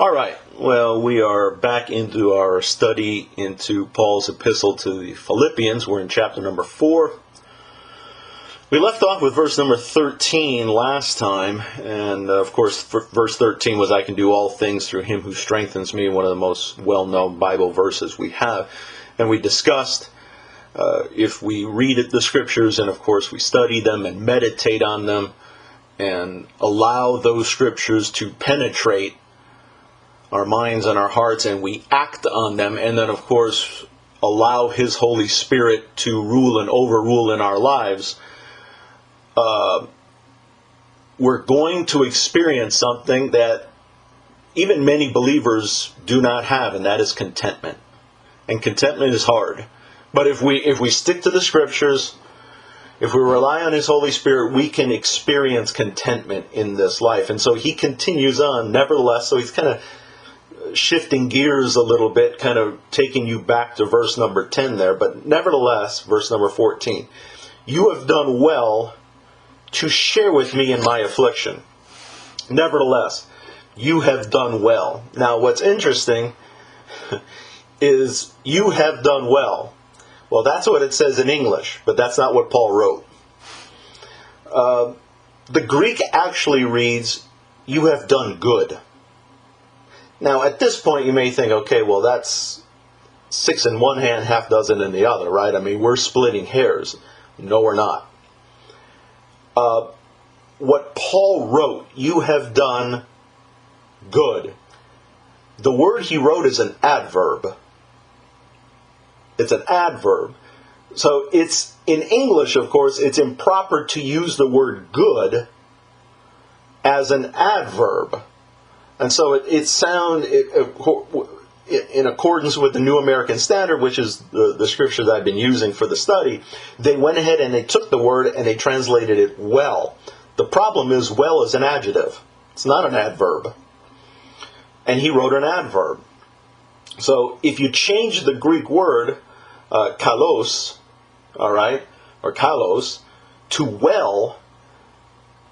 All right, well, we are back into our study into Paul's epistle to the Philippians. We're in chapter number 4. We left off with verse number 13 last time, and of course, verse 13 was, I can do all things through him who strengthens me, one of the most well-known Bible verses we have. And we discussed if we read the scriptures, and of course we study them and meditate on them, and allow those scriptures to penetrate our minds and our hearts, and we act on them, and then of course allow His Holy Spirit to rule and overrule in our lives, we're going to experience something that even many believers do not have, and that is contentment. And contentment is hard. But if we stick to the scriptures, if we rely on His Holy Spirit, we can experience contentment in this life. And so he continues on, nevertheless, so he's kind of shifting gears a little bit, kind of taking you back to verse number 10 there. But nevertheless, verse number 14, you have done well to share with me in my affliction. Nevertheless, you have done well. Now, what's interesting is you have done well. Well, that's what it says in English, but that's not what Paul wrote. The Greek actually reads, you have done good. Now, at this point, you may think, okay, well, that's 6 in one hand, half dozen in the other, right? I mean, we're splitting hairs. No, we're not. What Paul wrote, you have done good. The word he wrote is an adverb. It's an adverb. So it's, in English, of course, it's improper to use the word good as an adverb. And so it sounds, in accordance with the New American Standard, which is the scripture that I've been using for the study, they went ahead and they took the word and they translated it well. The problem is, well is an adjective. It's not an adverb. And he wrote an adverb. So if you change the Greek word, kalos, all right, or kalos, to well,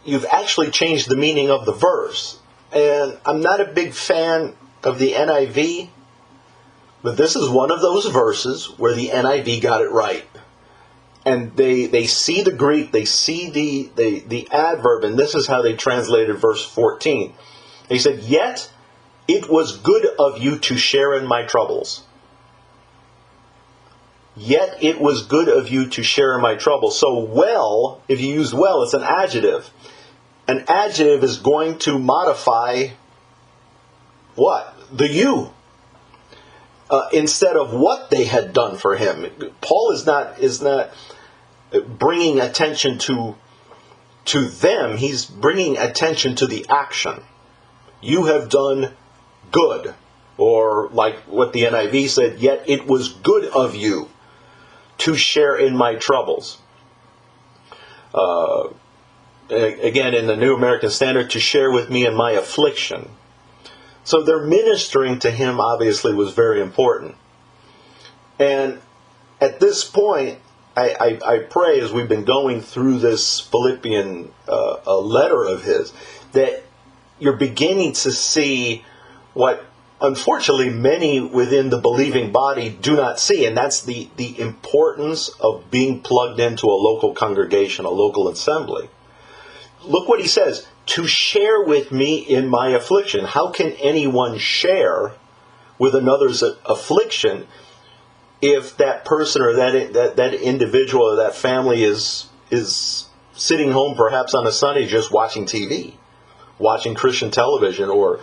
you've actually changed the meaning of the verse. And I'm not a big fan of the NIV, but this is one of those verses where the NIV got it right. And they see the Greek, they see the adverb, and this is how they translated verse 14. They said, yet it was good of you to share in my troubles. Yet it was good of you to share in my troubles. So well, if you use well, it's an adjective. An adjective is going to modify what? The you. Instead of what they had done for him. Paul is not bringing attention to them. He's bringing attention to the action. You have done good. Or like what the NIV said, yet it was good of you to share in my troubles. Again, in the New American Standard, to share with me in my affliction. So their ministering to him obviously was very important. And at this point, I pray, as we've been going through this Philippian letter of his, that you're beginning to see what, unfortunately, many within the believing body do not see, and that's the importance of being plugged into a local congregation, a local assembly. Look what he says, to share with me in my affliction. How can anyone share with another's affliction if that person or that individual or that family is sitting home perhaps on a Sunday just watching TV, watching Christian television, or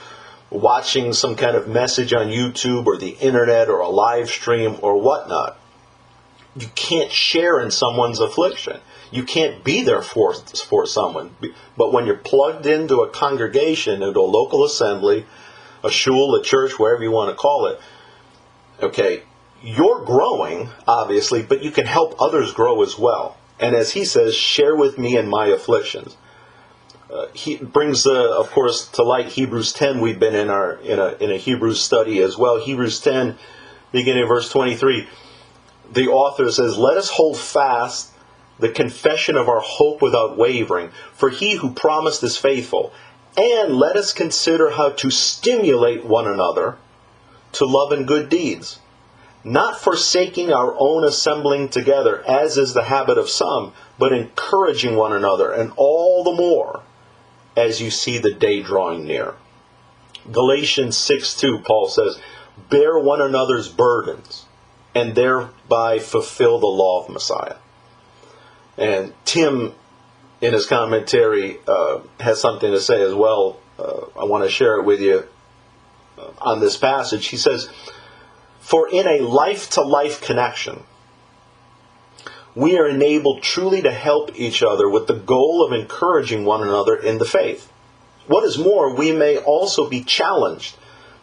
watching some kind of message on YouTube or the internet or a live stream or whatnot? You can't share in someone's affliction. You can't be there for someone. But when you're plugged into a congregation, into a local assembly, a shul, a church, wherever you want to call it, okay, you're growing, obviously, but you can help others grow as well. And as he says, share with me in my afflictions. He brings, of course, to light Hebrews 10. We've been in a Hebrews study as well. Hebrews 10, beginning of verse 23. The author says, let us hold fast the confession of our hope without wavering, for he who promised is faithful. And let us consider how to stimulate one another to love and good deeds, not forsaking our own assembling together, as is the habit of some, but encouraging one another, and all the more as you see the day drawing near. Galatians 6:2, Paul says, bear one another's burdens, and thereby fulfill the law of Messiah. And Tim, in his commentary, has something to say as well. I want to share it with you on this passage. He says, for in a life-to-life connection, we are enabled truly to help each other with the goal of encouraging one another in the faith. What is more, we may also be challenged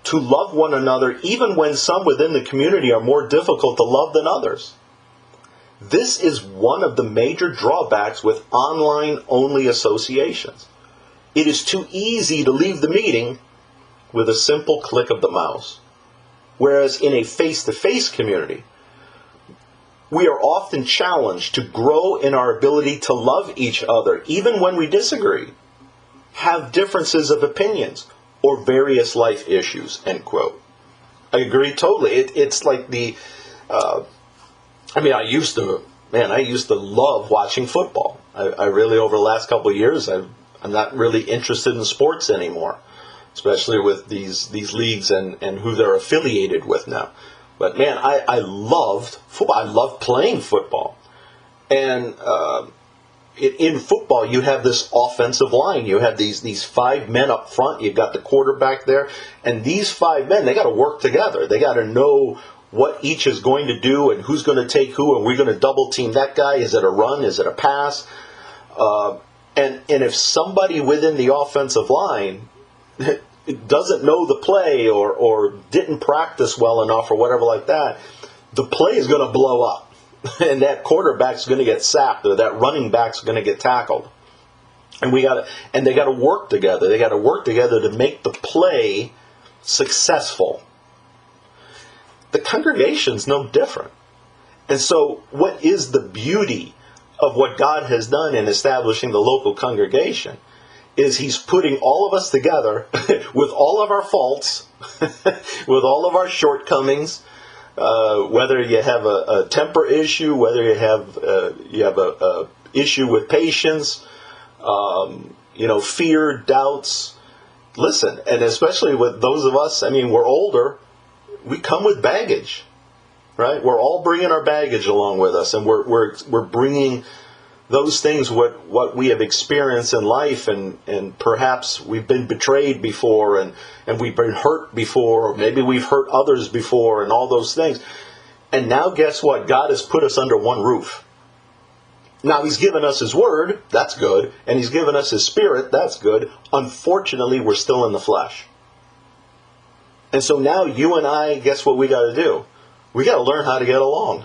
to love one another even when some within the community are more difficult to love than others. This is one of the major drawbacks with online-only associations. It is too easy to leave the meeting with a simple click of the mouse. Whereas in a face-to-face community, we are often challenged to grow in our ability to love each other, even when we disagree, have differences of opinions, or various life issues, end quote. I agree totally. It's like I used to love watching football. I really, over the last couple of years, I'm not really interested in sports anymore, especially with these leagues and who they're affiliated with now. But man, I loved football. I loved playing football. And in football, you have this offensive line. You have these 5 men up front. You've got the quarterback there. And these 5 men, they got to work together. They got to know what each is going to do and who's going to take who. And we're going to double team that guy. Is it a run? Is it a pass? And if somebody within the offensive line doesn't know the play or didn't practice well enough or whatever like that, the play is going to blow up. And that quarterback's going to get sacked, or that running back's going to get tackled. And they got to work together. They got to work together to make the play successful. The congregation's no different. And so what is the beauty of what God has done in establishing the local congregation is He's putting all of us together with all of our faults, with all of our shortcomings, whether you have a temper issue, whether you have a issue with patience, fear, doubts. Listen, and especially with those of us, we're older, we come with baggage, right? We're all bringing our baggage along with us, and we're bringing those things, what we have experienced in life, and perhaps we've been betrayed before, and we've been hurt before, or maybe we've hurt others before, and all those things. And now guess what? God has put us under one roof. Now He's given us His Word, that's good, and He's given us His Spirit, that's good. Unfortunately, we're still in the flesh. And so now you and I, guess what we got to do? We got to learn how to get along.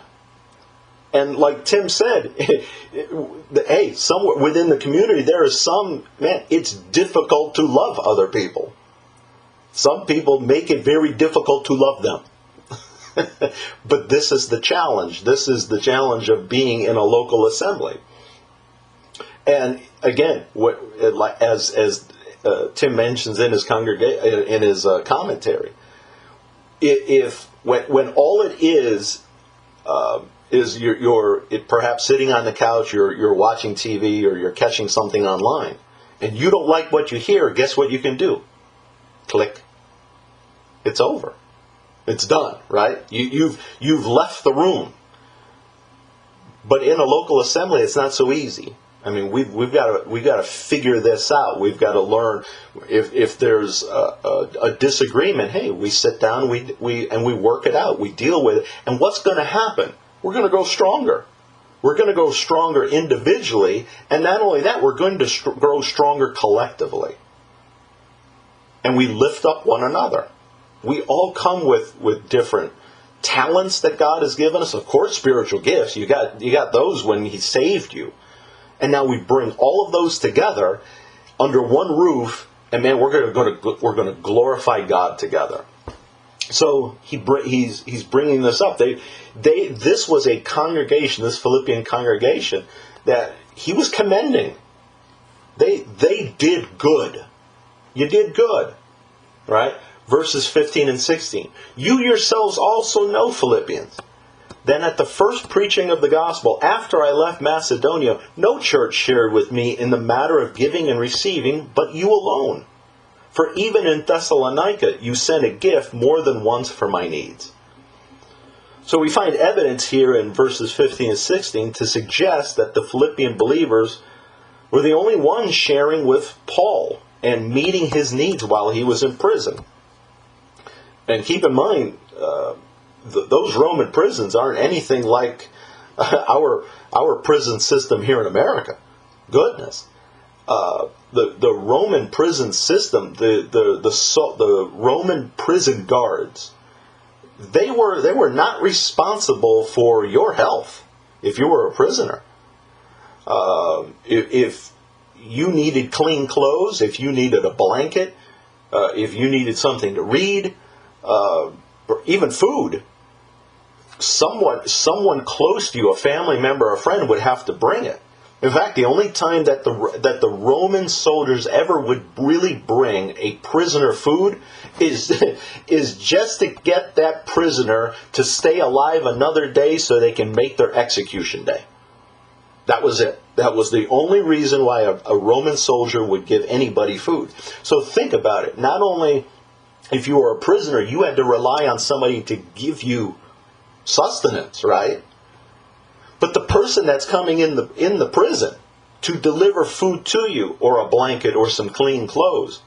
And like Tim said, hey, somewhere within the community, there is it's difficult to love other people. Some people make it very difficult to love them. But this is the challenge. This is the challenge of being in a local assembly. And again, as Tim mentions in his commentary, when all it is you're perhaps sitting on the couch, you're watching TV, or you're catching something online, and you don't like what you hear, guess what you can do? Click. It's over. It's done, right? You've left the room. But in a local assembly, it's not so easy. We've got to figure this out. We've got to learn if there's a disagreement. Hey, we sit down, we work it out. We deal with it. And what's going to happen? We're going to go stronger. We're going to go stronger individually, and not only that, we're going to grow stronger collectively. And we lift up one another. We all come with different talents that God has given us. Of course, spiritual gifts. You got those when He saved you. And now we bring all of those together under one roof, and man, we're going to glorify God together. So he's bringing this up. This was a congregation, this Philippian congregation, that he was commending. They did good. You did good. Right? Verses 15 and 16. You yourselves also know, Philippians, then at the first preaching of the gospel, after I left Macedonia, no church shared with me in the matter of giving and receiving, but you alone. For even in Thessalonica, you sent a gift more than once for my needs. So we find evidence here in verses 15 and 16 to suggest that the Philippian believers were the only ones sharing with Paul and meeting his needs while he was in prison. And keep in mind, those Roman prisons aren't anything like our prison system here in America. Goodness. The Roman prison system, the Roman prison guards, they were not responsible for your health if you were a prisoner. If you needed clean clothes, if you needed a blanket, if you needed something to read, or even food, someone close to you, a family member, a friend, would have to bring it. In fact, the only time that the Roman soldiers ever would really bring a prisoner food is just to get that prisoner to stay alive another day so they can make their execution day. That was it. That was the only reason why a Roman soldier would give anybody food. So think about it. Not only if you were a prisoner, you had to rely on somebody to give you sustenance, right? But the person that's coming in the prison to deliver food to you, or a blanket or some clean clothes,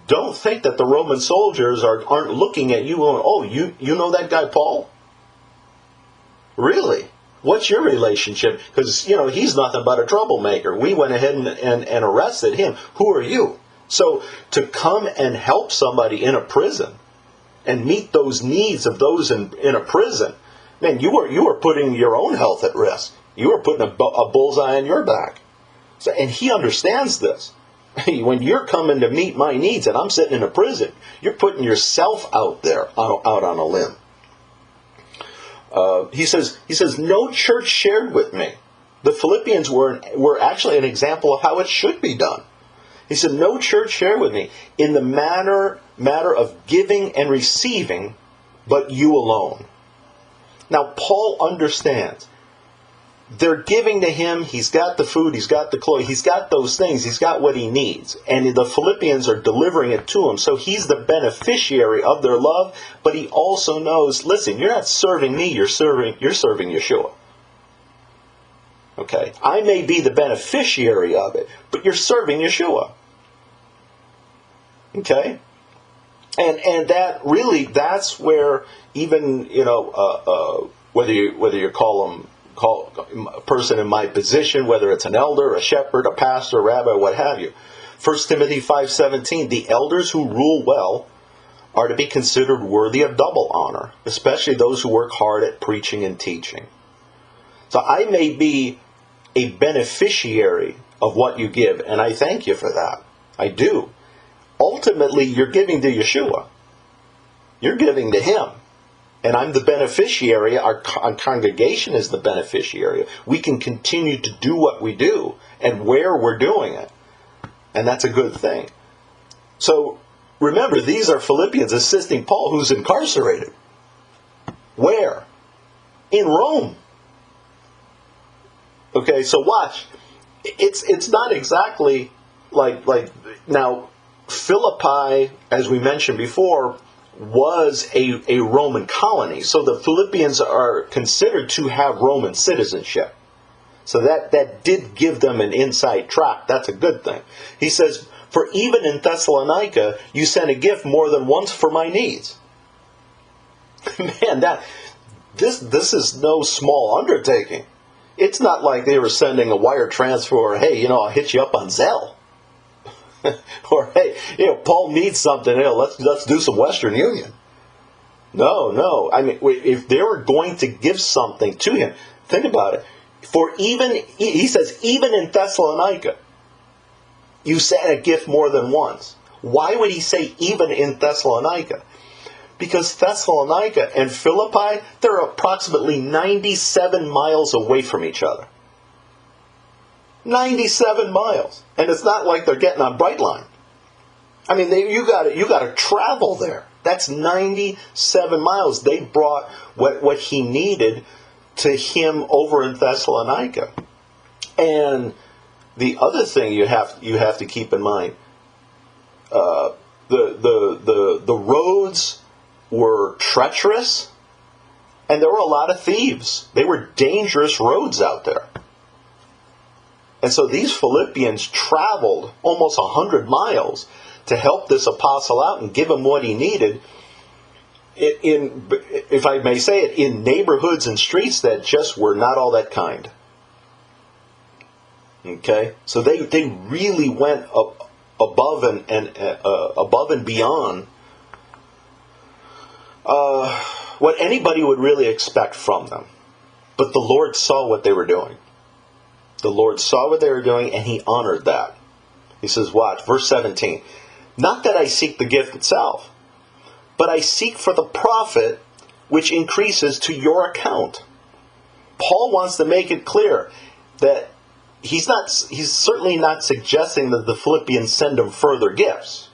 don't think that the Roman soldiers aren't looking at you going, oh, you know that guy Paul? Really? What's your relationship? Because, he's nothing but a troublemaker. We went ahead and arrested him. Who are you? So to come and help somebody in a prison and meet those needs of those in a prison, man, you were putting your own health at risk. You were putting a bullseye on your back. So, and he understands this. When you're coming to meet my needs and I'm sitting in a prison, you're putting yourself out there, out on a limb. He says, no church shared with me. The Philippians were actually an example of how it should be done. He said, no church shared with me in the matter of giving and receiving, but you alone. Now, Paul understands. They're giving to him. He's got the food. He's got the clothes. He's got those things. He's got what he needs. And the Philippians are delivering it to him. So he's the beneficiary of their love. But he also knows, listen, you're not serving me. You're serving Yeshua. Okay? I may be the beneficiary of it, but you're serving Yeshua. Okay? And that's where even, whether you call a person in my position, whether it's an elder, a shepherd, a pastor, a rabbi, what have you. 1 Timothy 5:17, the elders who rule well are to be considered worthy of double honor, especially those who work hard at preaching and teaching. So I may be a beneficiary of what you give, and I thank you for that. I do. Ultimately, you're giving to Yeshua. You're giving to Him. And I'm the beneficiary. Our congregation is the beneficiary. We can continue to do what we do and where we're doing it. And that's a good thing. So remember, these are Philippians assisting Paul, who's incarcerated. Where? In Rome. Okay, so watch. It's not exactly like now, Philippi, as we mentioned before, was a Roman colony. So the Philippians are considered to have Roman citizenship. So that did give them an inside track. That's a good thing. He says, for even in Thessalonica, you sent a gift more than once for my needs. Man, this is no small undertaking. It's not like they were sending a wire transfer or, hey, I'll hit you up on Zelle. Or, hey, Paul needs something. Let's do some Western Union. No. I mean, if they were going to give something to him, think about it. He says, even in Thessalonica, you sent a gift more than once. Why would he say even in Thessalonica? Because Thessalonica and Philippi, they're approximately 97 miles away from each other. 97 miles. And it's not like they're getting on Brightline. I mean, you got to travel there. That's 97 miles. They brought what he needed to him over in Thessalonica. And the other thing you have to keep in mind, the roads were treacherous, and there were a lot of thieves. They were dangerous roads out there. And so these Philippians traveled almost 100 miles to help this apostle out and give him what he needed, in, if I may say it, in neighborhoods and streets that just were not all that kind. Okay, so they really went above and beyond what anybody would really expect from them. But the Lord saw what they were doing. The Lord saw what they were doing, and He honored that. He says, watch, verse 17. Not that I seek the gift itself, but I seek for the profit which increases to your account. Paul wants to make it clear that he's certainly not suggesting that the Philippians send him further gifts.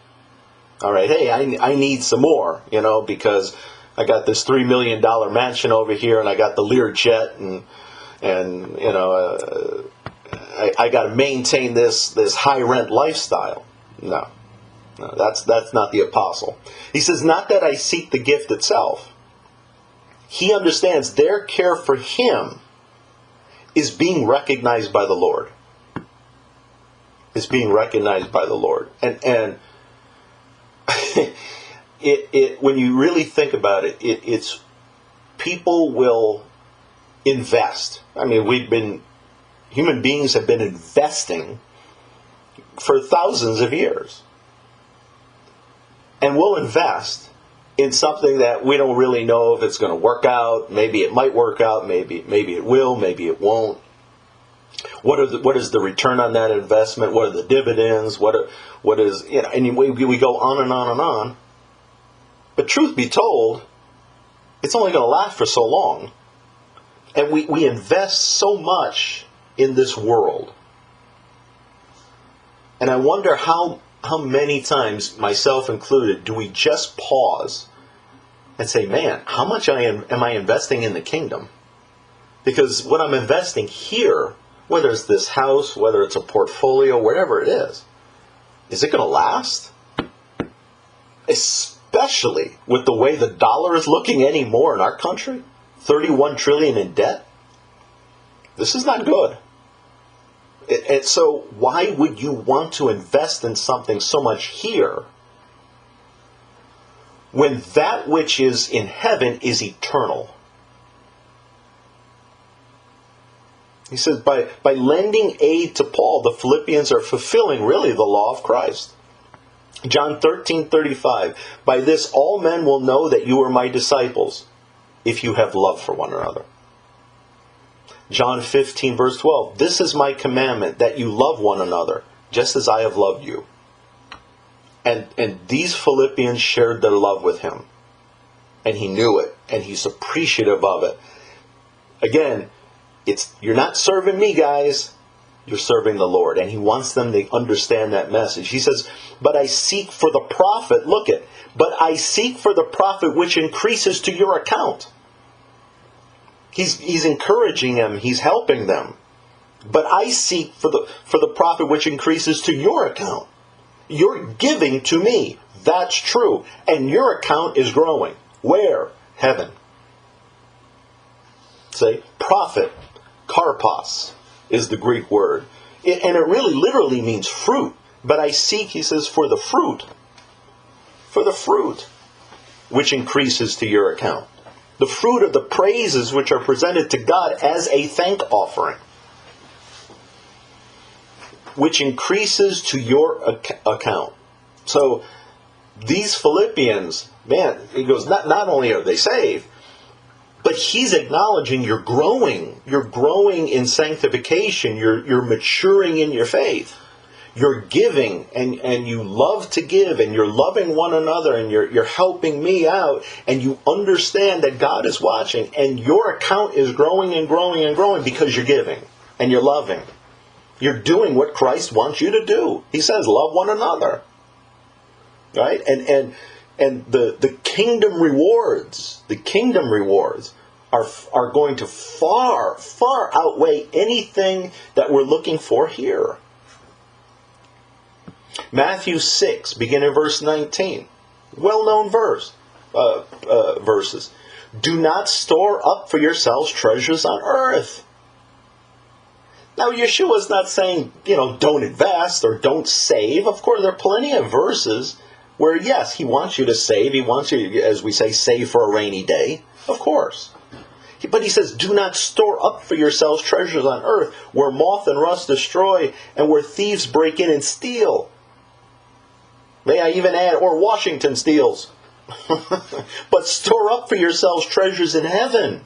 All right, hey, I need some more, because I got this $3 million mansion over here, and I got the Lear jet, and I got to maintain this high rent lifestyle. No, that's not the apostle. He says, not that I seek the gift itself. He understands their care for him is being recognized by the Lord. It's being recognized by the Lord. And it when you really think about it, it's people will invest. I mean, human beings have been investing for thousands of years. And we'll invest in something that we don't really know if it's going to work out. Maybe it might work out. Maybe it will. Maybe it won't. What is the return on that investment? What are the dividends? What is and we go on and on and on. But truth be told, it's only going to last for so long. And we invest so much in this world. And I wonder how many times, myself included, do we just pause and say, man, how much am I investing in the kingdom? Because what I'm investing here, whether it's this house, whether it's a portfolio, wherever it is it going to last? Especially with the way the dollar is looking anymore in our country. 31 trillion in debt. This is not good. And so why would you want to invest in something so much here when that which is in heaven is eternal? He says, by lending aid to Paul, the Philippians are fulfilling really the law of Christ. John 13:35, by this all men will know that you are my disciples, if you have love for one another. John 15 verse 12, this is my commandment, that you love one another, just as I have loved you. And these Philippians shared their love with him. And he knew it, and he's appreciative of it. Again, you're not serving me, guys. You're serving the Lord. And he wants them to understand that message. He says, but I seek for the profit, but I seek for the profit which increases to your account. He's encouraging them. He's helping them. But I seek for the profit which increases to your account. You're giving to me. That's true. And your account is growing. Where? Heaven. Say, profit, karpos, is the Greek word. And it really literally means fruit. But I seek, he says, for the fruit, which increases to your account. The fruit of the praises which are presented to God as a thank offering, which increases to your account. So these Philippians, man, he goes, not only are they saved, but he's acknowledging you're growing. You're growing in sanctification. You're maturing in your faith. You're giving, and you love to give, and you're loving one another, and you're helping me out, and you understand that God is watching, and your account is growing and growing and growing because you're giving, and you're loving. You're doing what Christ wants you to do. He says, love one another. right? And the kingdom rewards, are going to far outweigh anything that we're looking for here. Matthew 6, beginning in verse 19. Well-known verses. Do not store up for yourselves treasures on earth. Now, Yeshua's not saying, don't invest or don't save. Of course, there are plenty of verses where, yes, he wants you to save. He wants you, as we say, save for a rainy day. Of course. But he says, do not store up for yourselves treasures on earth, where moth and rust destroy, and where thieves break in and steal. May I even add, or Washington steals. But store up for yourselves treasures in heaven,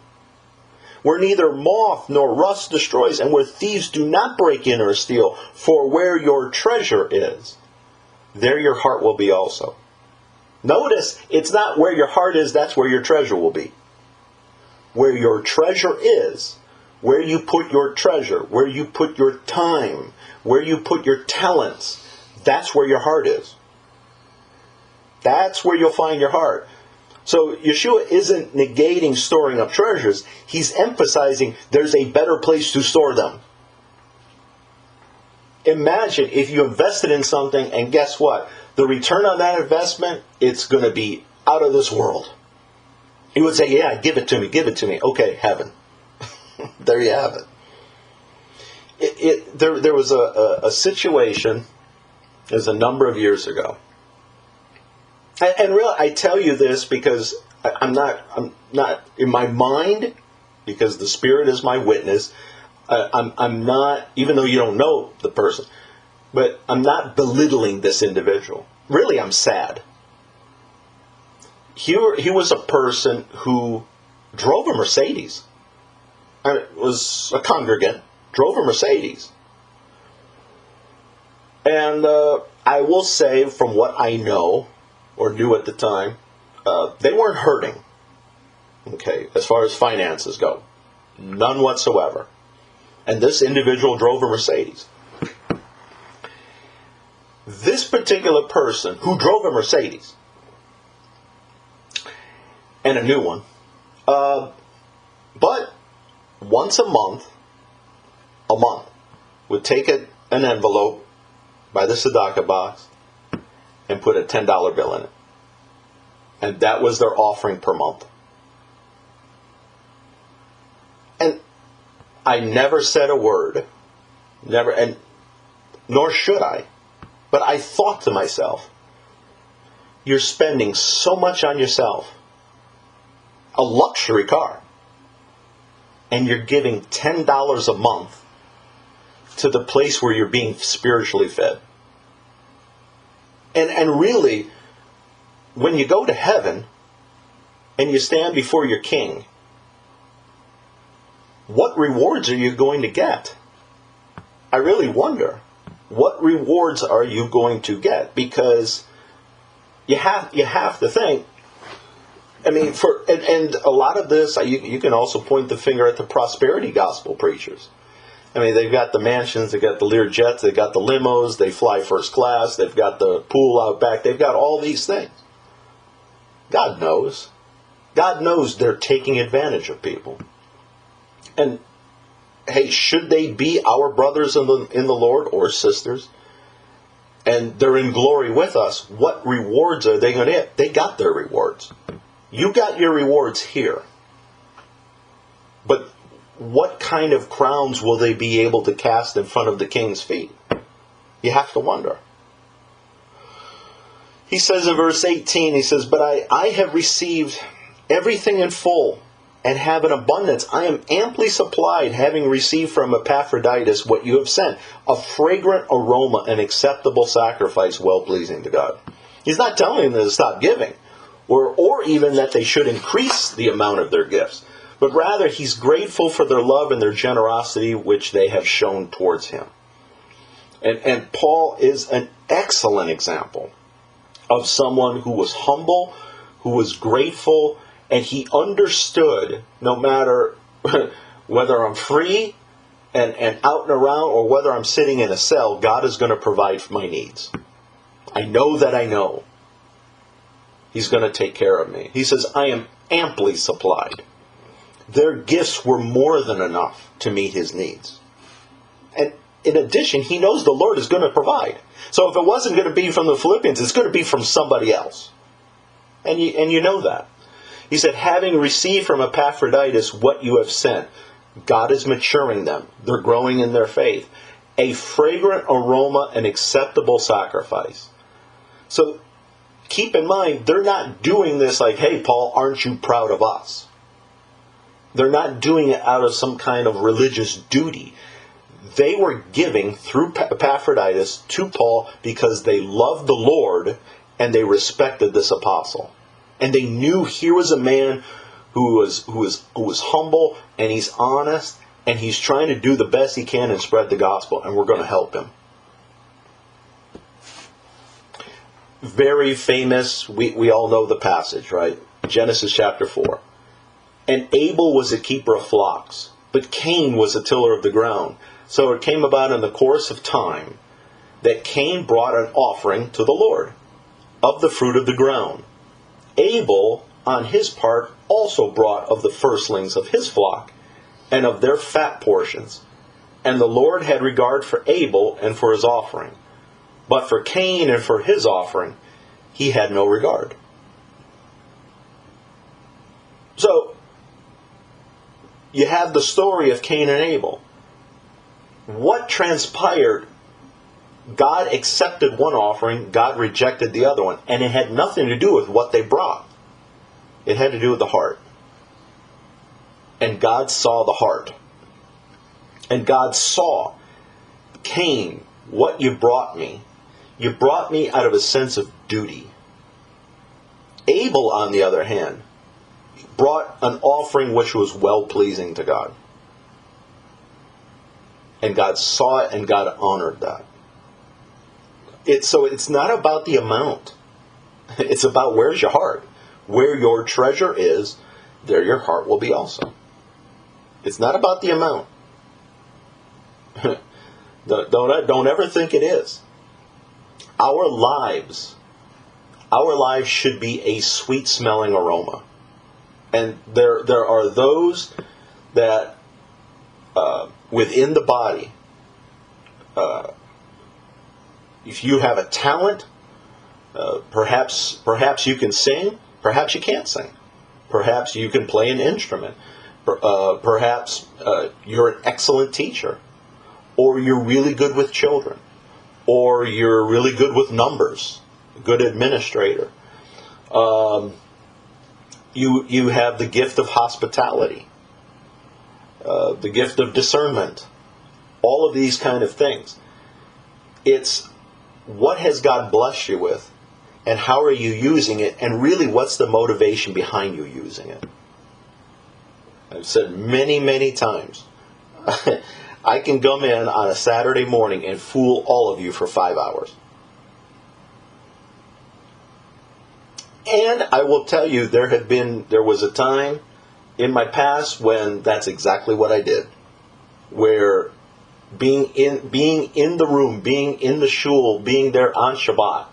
where neither moth nor rust destroys, and where thieves do not break in or steal. For where your treasure is, there your heart will be also. Notice, it's not where your heart is, that's where your treasure will be. Where your treasure is, where you put your treasure, where you put your time, where you put your talents, that's where your heart is. That's where you'll find your heart. So Yeshua isn't negating storing up treasures. He's emphasizing there's a better place to store them. Imagine if you invested in something and guess what? The return on that investment, it's going to be out of this world. He would say, yeah, give it to me. Okay, heaven. There you have it. There was a situation, it was a number of years ago. And really, I tell you this because I'm not in my mind, because the Spirit is my witness. I'm not, even though you don't know the person, but I'm not belittling this individual. Really, I'm sad. He was a person who drove a Mercedes. Was a congregant, drove a Mercedes. And I will say, from what I know, or knew at the time, they weren't hurting. Okay, as far as finances go. None whatsoever. And this individual drove a Mercedes. This particular person who drove a Mercedes, and a new one, but once a month, would take an envelope by the tzedakah box and put a $10 bill in it. And that was their offering per month. And I never said a word. Never, and nor should I. But I thought to myself, you're spending so much on yourself, a luxury car, and you're giving $10 a month to the place where you're being spiritually fed. And really, when you go to heaven and you stand before your king, what rewards are you going to get? I really wonder, what rewards are you going to get? Because you have to think, I mean, and a lot of this, you can also point the finger at the prosperity gospel preachers. I mean, they've got the mansions, they've got the Lear jets, they've got the limos, they fly first class, they've got the pool out back, they've got all these things. God knows. God knows they're taking advantage of people. And, hey, should they be our brothers in the Lord or sisters, and they're in glory with us, what rewards are they going to get? They got their rewards. You got your rewards here. But what kind of crowns will they be able to cast in front of the king's feet? You have to wonder. He says in verse 18, he says, but I have received everything in full and have an abundance. I am amply supplied, having received from Epaphroditus what you have sent, a fragrant aroma, an acceptable sacrifice, well-pleasing to God. He's not telling them to stop giving, or even that they should increase the amount of their gifts. But rather, he's grateful for their love and their generosity which they have shown towards him. And Paul is an excellent example of someone who was humble, who was grateful, and he understood, no matter whether I'm free and out and around or whether I'm sitting in a cell, God is going to provide for my needs. I know that I know. He's going to take care of me. He says, I am amply supplied. Their gifts were more than enough to meet his needs. And in addition, he knows the Lord is going to provide. So if it wasn't going to be from the Philippians, it's going to be from somebody else. And you know that. He said, having received from Epaphroditus what you have sent, God is maturing them. They're growing in their faith. A fragrant aroma, an acceptable sacrifice. So keep in mind, they're not doing this like, hey, Paul, aren't you proud of us? They're not doing it out of some kind of religious duty. They were giving through Epaphroditus to Paul because they loved the Lord and they respected this apostle. And they knew here was a man who was humble and he's honest and he's trying to do the best he can and spread the gospel, and we're going to help him. Very famous, we all know the passage, right? Genesis chapter 4. And Abel was a keeper of flocks, but Cain was a tiller of the ground. So it came about in the course of time that Cain brought an offering to the Lord of the fruit of the ground. Abel, on his part, also brought of the firstlings of his flock and of their fat portions. And the Lord had regard for Abel and for his offering. But for Cain and for his offering, he had no regard. So, you have the story of Cain and Abel. What transpired? God accepted one offering, God rejected the other one. And it had nothing to do with what they brought. It had to do with the heart. And God saw the heart. And God saw, Cain, what you brought me out of a sense of duty. Abel, on the other hand, brought an offering which was well-pleasing to God. And God saw it and God honored that. So it's not about the amount. It's about where's your heart. Where your treasure is, there your heart will be also. It's not about the amount. Don't ever think it is. Our lives should be a sweet-smelling aroma. And there are those that within the body, if you have a talent, perhaps you can sing, perhaps you can't sing. Perhaps you can play an instrument. Perhaps you're an excellent teacher. Or you're really good with children. Or you're really good with numbers. Good administrator. You have the gift of hospitality. The gift of discernment. All of these kind of things. It's what has God blessed you with? And how are you using it? And really, what's the motivation behind you using it? I've said many, many times, I can come in on a Saturday morning and fool all of you for 5 hours. And I will tell you, there was a time in my past when that's exactly what I did. Where being in the room, being in the shul, being there on Shabbat,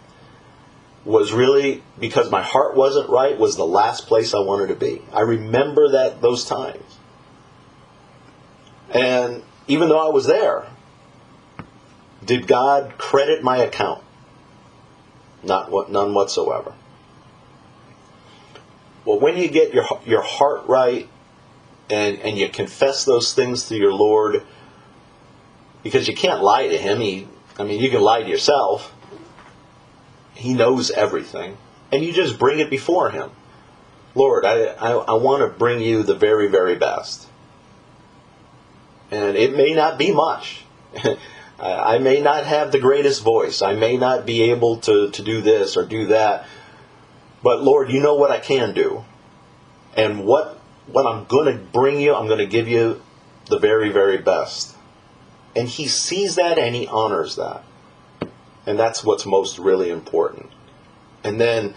was really, because my heart wasn't right, was the last place I wanted to be. I remember those times. And even though I was there, did God credit my account? None whatsoever. Well, when you get your heart right and you confess those things to your Lord, because you can't lie to Him. You can lie to yourself. He knows everything. And you just bring it before Him. Lord, I want to bring you the very, very best. And it may not be much. I may not have the greatest voice. I may not be able to do this or do that. But Lord, you know what I can do. And what I'm going to bring you, I'm going to give you the very, very best. And He sees that and He honors that. And that's what's most really important. And then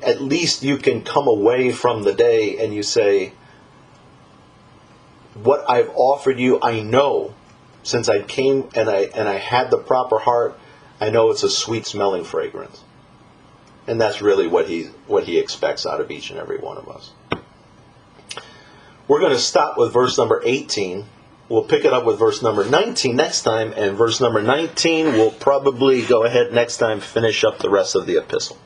at least you can come away from the day and you say, what I've offered you, I know, since I came and I had the proper heart, I know it's a sweet smelling fragrance. And that's really what he expects out of each and every one of us. We're going to stop with verse number 18. We'll pick it up with verse number 19 next time, and verse number 19 we'll probably go ahead next time finish up the rest of the epistle.